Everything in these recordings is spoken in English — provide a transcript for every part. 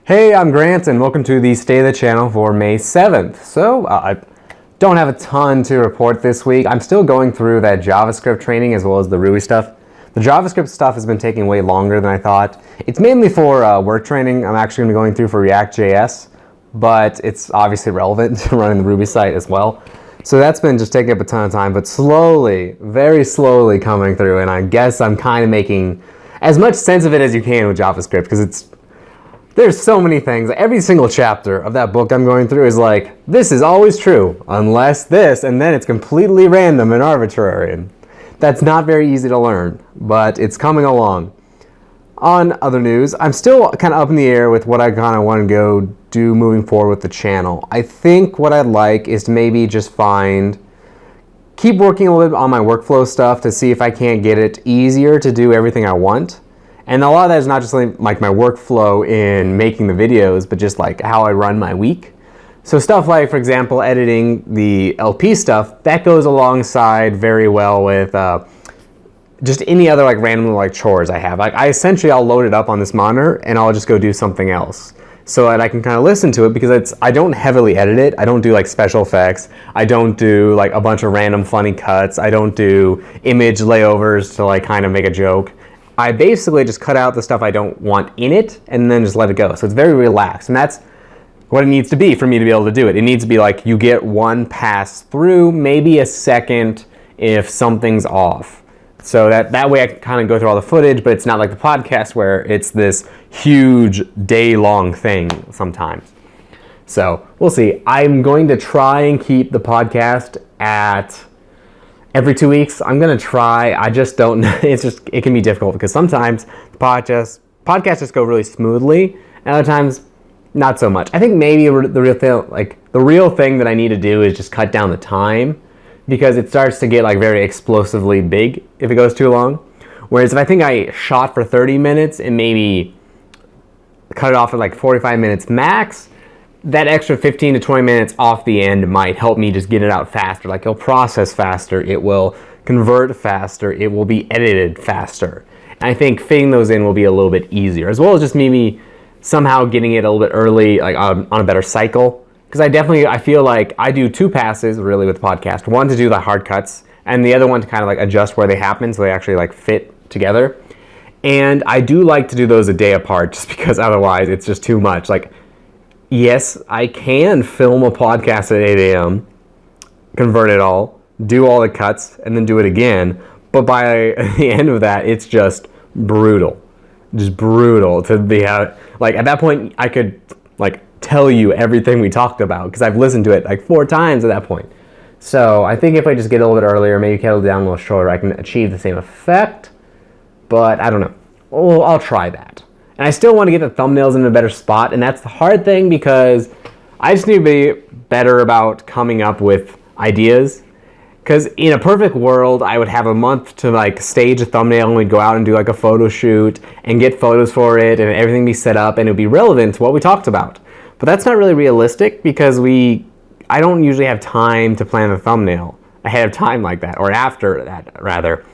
Hey, I'm Grant, and welcome to the State of the Channel for May 7th. So, I don't have a ton to report this week. I'm still going through that JavaScript training as well as the Ruby stuff. The JavaScript stuff has been taking way longer than I thought. It's mainly for work training. I'm actually going to be going through for React.js, but it's obviously relevant to running the Ruby site as well. So that's been just taking up a ton of time, but slowly, very slowly coming through, and I guess I'm kind of making as much sense of it as you can with JavaScript, because there's so many things. Every single chapter of that book I'm going through is like, this is always true, unless this, and then it's completely random and arbitrary. And that's not very easy to learn, but it's coming along. On other news, I'm still kind of up in the air with what I kind of want to go do moving forward with the channel. I think what I'd like is to maybe just keep working a little bit on my workflow stuff to see if I can't get it easier to do everything I want. And a lot of that is not just like my workflow in making the videos, but just like how I run my week. So stuff like, for example, editing the LP stuff, that goes alongside very well with just any other like random like chores I have. Like I'll load it up on this monitor and I'll just go do something else so that I can kind of listen to it, because I don't heavily edit it. I don't do like special effects. I don't do like a bunch of random funny cuts. I don't do image layovers to like kind of make a joke. I basically just cut out the stuff I don't want in it and then just let it go. So it's very relaxed, and that's what it needs to be for me to be able to do it. It needs to be like you get one pass through, maybe a second if something's off. So that way I can kind of go through all the footage, but it's not like the podcast where it's this huge day-long thing sometimes. So we'll see. I'm going to try and keep the podcast at every 2 weeks. I'm going to try. I just don't know. It can be difficult because sometimes the podcasts just go really smoothly, and other times not so much. I think maybe the real thing that I need to do is just cut down the time, because it starts to get like very explosively big if it goes too long. Whereas if I think I shot for 30 minutes and maybe cut it off at like 45 minutes max, that extra 15 to 20 minutes off the end might help me just get it out faster. Like it'll process faster, it will convert faster, it will be edited faster. And I think fitting those in will be a little bit easier, as well as just maybe somehow getting it a little bit early, like on a better cycle. Because I feel like I do 2 passes really with the podcast. One to do the hard cuts, and the other one to kind of like adjust where they happen so they actually like fit together. And I do like to do those a day apart, just because otherwise it's just too much. Like, yes, I can film a podcast at 8 a.m., convert it all, do all the cuts, and then do it again. But by the end of that, it's just brutal. Just brutal to be out. Like, at that point, I could, like, tell you everything we talked about, because I've listened to it, like, 4 times at that point. So I think if I just get a little bit earlier, maybe kettle down a little shorter, I can achieve the same effect. But I don't know. Well, I'll try that. And I still want to get the thumbnails in a better spot, and that's the hard thing, because I just need to be better about coming up with ideas. Because in a perfect world, I would have a month to like stage a thumbnail, and we'd go out and do like a photo shoot and get photos for it, and everything be set up, and it would be relevant to what we talked about. But that's not really realistic, because I don't usually have time to plan the thumbnail ahead of time like that, or after that rather.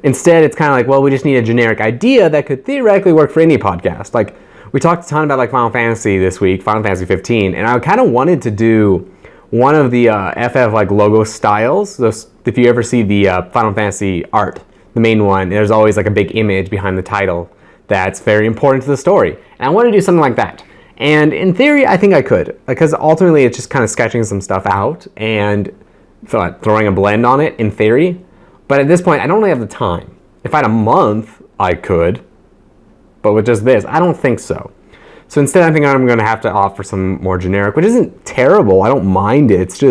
Instead, it's kind of like, well, we just need a generic idea that could theoretically work for any podcast. Like, we talked a ton about like Final Fantasy this week, Final Fantasy 15, and I kind of wanted to do one of the FF like logo styles. So if you ever see the Final Fantasy art, the main one, there's always like a big image behind the title that's very important to the story. And I want to do something like that. And in theory, I think I could, because ultimately it's just kind of sketching some stuff out and throwing a blend on it in theory. But at this point, I don't really have the time. If I had a month, I could. But with just this, I don't think so. So instead, I think I'm going to have to offer some more generic, which isn't terrible. I don't mind it.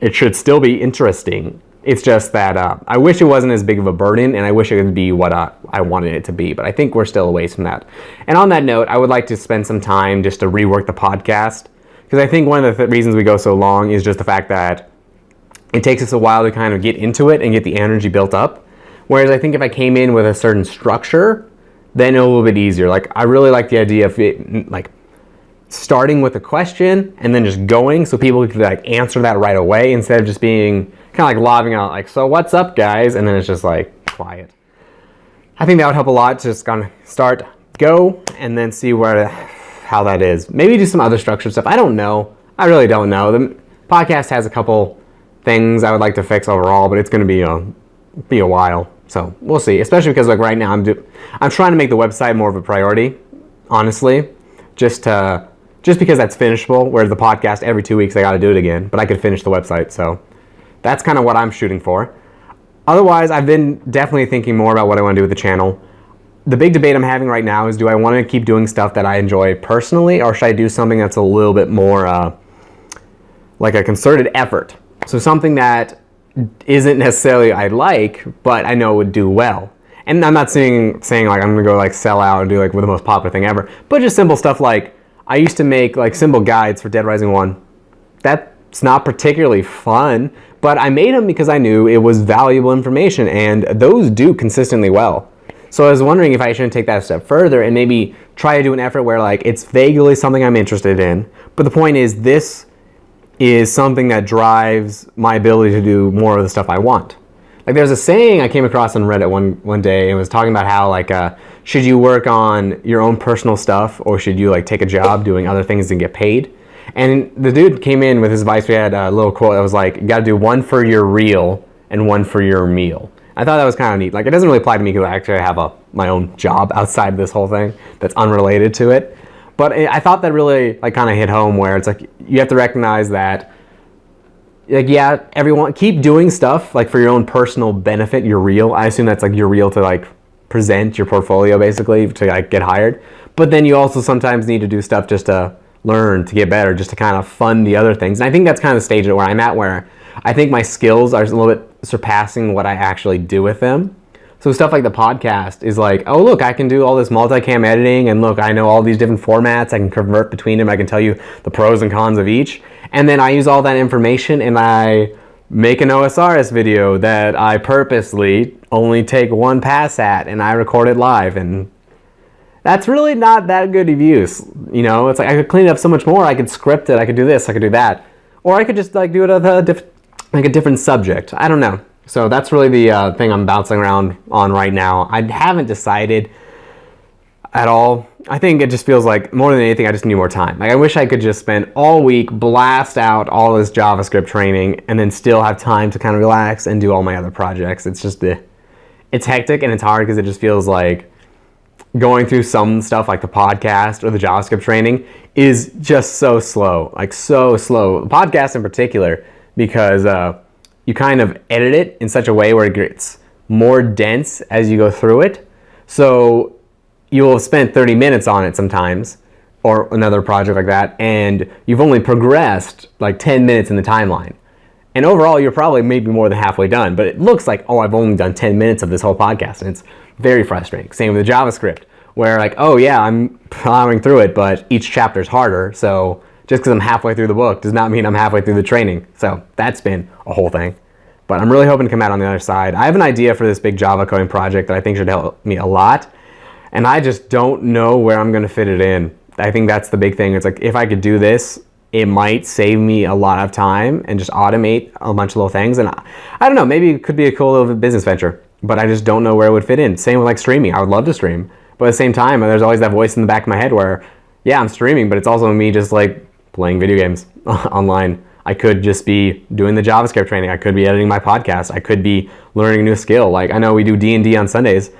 It should still be interesting. It's just that I wish it wasn't as big of a burden, and I wish it could be what I wanted it to be. But I think we're still a ways from that. And on that note, I would like to spend some time just to rework the podcast, because I think one of the reasons we go so long is just the fact that it takes us a while to kind of get into it and get the energy built up. Whereas I think if I came in with a certain structure, then it's a little bit easier. Like, I really like the idea of it, like, starting with a question and then just going, so people could like answer that right away, instead of just being kind of like lobbing out like, so what's up guys, and then it's just like quiet. I think that would help a lot to just kind of start, go, and then see how that is. Maybe do some other structured stuff. I don't know. I really don't know. The podcast has a couple things I would like to fix overall, but it's going to be a while. So we'll see. Especially because like right now I'm trying to make the website more of a priority, honestly, just because that's finishable. Whereas the podcast, every 2 weeks I got to do it again, but I could finish the website. So that's kind of what I'm shooting for. Otherwise, I've been definitely thinking more about what I want to do with the channel. The big debate I'm having right now is, do I want to keep doing stuff that I enjoy personally, or should I do something that's a little bit more like a concerted effort? So something that isn't necessarily I like, but I know would do well. And I'm not saying like I'm gonna go like sell out and do like the most popular thing ever, but just simple stuff like I used to make like simple guides for Dead Rising 1. That's not particularly fun, but I made them because I knew it was valuable information, and those do consistently well. So I was wondering if I shouldn't take that a step further and maybe try to do an effort where like it's vaguely something I'm interested in, but the point is this is something that drives my ability to do more of the stuff I want. Like there's a saying I came across on Reddit one day, and it was talking about how like should you work on your own personal stuff, or should you like take a job doing other things and get paid? And the dude came in with his advice. We had a little quote that was like, you got to do one for your reel and one for your meal. I thought that was kind of neat. Like it doesn't really apply to me because I actually have my own job outside this whole thing that's unrelated to it. But I thought that really like kind of hit home, where it's like you have to recognize that like, yeah, everyone keep doing stuff like for your own personal benefit, your reel. I assume that's like your reel to like present your portfolio basically to like get hired. But then you also sometimes need to do stuff just to learn, to get better, just to kind of fund the other things. And I think that's kind of the stage where I'm at, where I think my skills are a little bit surpassing what I actually do with them. So stuff like the podcast is like, oh look, I can do all this multicam editing, and look, I know all these different formats, I can convert between them, I can tell you the pros and cons of each. And then I use all that information and I make an OSRS video that I purposely only take one pass at, and I record it live, and that's really not that good of use. You know, it's like I could clean it up so much more. I could script it, I could do this, I could do that. Or I could just like do it with a different subject. I don't know. So that's really the thing I'm bouncing around on right now. I haven't decided at all. I think it just feels like more than anything I just need more time. Like I wish I could just spend all week, blast out all this JavaScript training, and then still have time to kind of relax and do all my other projects. It's just it's hectic and it's hard because it just feels like going through some stuff like the podcast or the JavaScript training is just so slow, like so slow. The podcast in particular, because you kind of edit it in such a way where it gets more dense as you go through it. So you'll have spent 30 minutes on it sometimes, or another project like that, and you've only progressed like 10 minutes in the timeline. And overall, you're probably maybe more than halfway done, but it looks like, oh, I've only done 10 minutes of this whole podcast, and it's very frustrating. Same with the JavaScript, where like, oh yeah, I'm plowing through it, but each chapter's harder, so just because I'm halfway through the book does not mean I'm halfway through the training. So that's been a whole thing. But I'm really hoping to come out on the other side. I have an idea for this big Java coding project that I think should help me a lot, and I just don't know where I'm going to fit it in. I think that's the big thing. It's like if I could do this, it might save me a lot of time and just automate a bunch of little things. And I don't know, maybe it could be a cool little business venture, but I just don't know where it would fit in. Same with like streaming. I would love to stream, but at the same time, there's always that voice in the back of my head where, yeah, I'm streaming, but it's also me just like playing video games online. I could just be doing the JavaScript training. I could be editing my podcast. I could be learning a new skill. Like I know we do D&D on Sundays.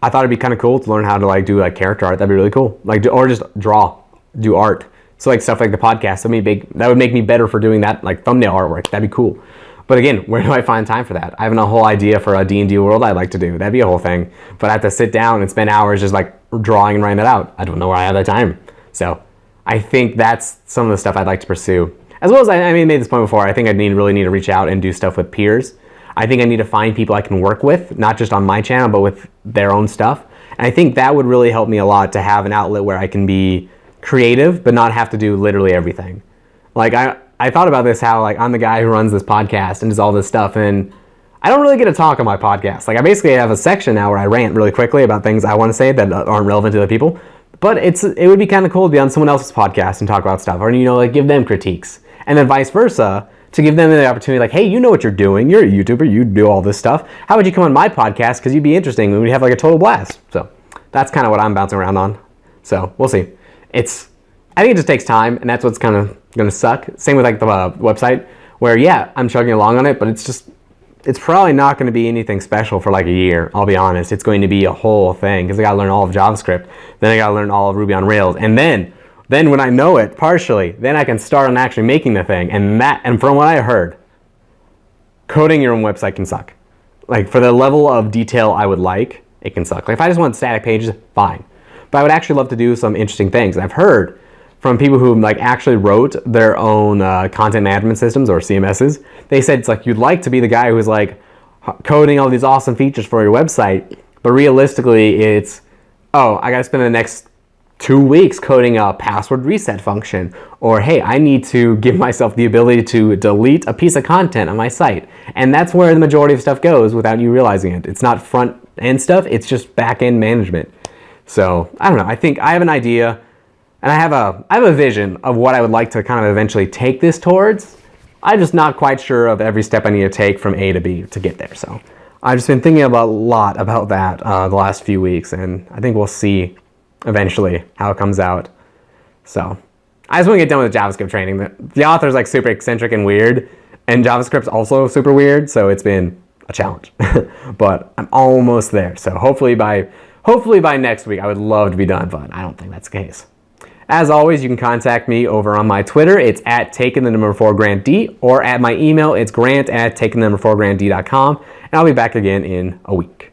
I thought it'd be kind of cool to learn how to like do like character art. That'd be really cool. Like or just do art. So like stuff like the podcast. That would make me better for doing that, like thumbnail artwork. That'd be cool. But again, where do I find time for that? I have a whole idea for a D&D world I'd like to do. That'd be a whole thing. But I have to sit down and spend hours just like drawing and writing that out. I don't know where I have that time. So I think that's some of the stuff I'd like to pursue. As well as I made this point before, I think I really need to reach out and do stuff with peers. I think I need to find people I can work with, not just on my channel, but with their own stuff. And I think that would really help me a lot to have an outlet where I can be creative, but not have to do literally everything. Like I thought about this, how like I'm the guy who runs this podcast and does all this stuff, and I don't really get to talk on my podcast. Like I basically have a section now where I rant really quickly about things I want to say that aren't relevant to other people. But it would be kind of cool to be on someone else's podcast and talk about stuff, or like give them critiques. And then vice versa, to give them the opportunity, like, hey, you know what you're doing. You're a YouTuber. You do all this stuff. How would you come on my podcast? Because you'd be interesting. And we'd have like a total blast. So that's kind of what I'm bouncing around on. So we'll see. It's I think it just takes time, and that's what's kind of going to suck. Same with like the website, where yeah, I'm chugging along on it, but it's probably not going to be anything special for like a year. I'll be honest. It's going to be a whole thing because I got to learn all of JavaScript, then I got to learn all of Ruby on Rails, and then when I know it partially, then I can start on actually making the thing. And from what I heard, coding your own website can suck. Like for the level of detail I would like, it can suck. Like if I just want static pages, fine. But I would actually love to do some interesting things. I've heard from people who like actually wrote their own content management systems or CMSs. They said it's like you'd like to be the guy who's like coding all these awesome features for your website, but realistically it's, oh, I gotta spend the next 2 weeks coding a password reset function, or hey, I need to give myself the ability to delete a piece of content on my site. And that's where the majority of stuff goes without you realizing it. It's not front end stuff, it's just back end management. So I don't know, I think I have an idea. And I have a vision of what I would like to kind of eventually take this towards. I'm just not quite sure of every step I need to take from A to B to get there. So I've just been thinking a lot about that the last few weeks, and I think we'll see eventually how it comes out. So I just want to get done with the JavaScript training. The author's like super eccentric and weird, and JavaScript's also super weird, so it's been a challenge. But I'm almost there. So hopefully by next week I would love to be done, but I don't think that's the case. As always, you can contact me over on my Twitter. It's at taking4grantd, or at my email, it's grant@taking4grantd.com, and I'll be back again in a week.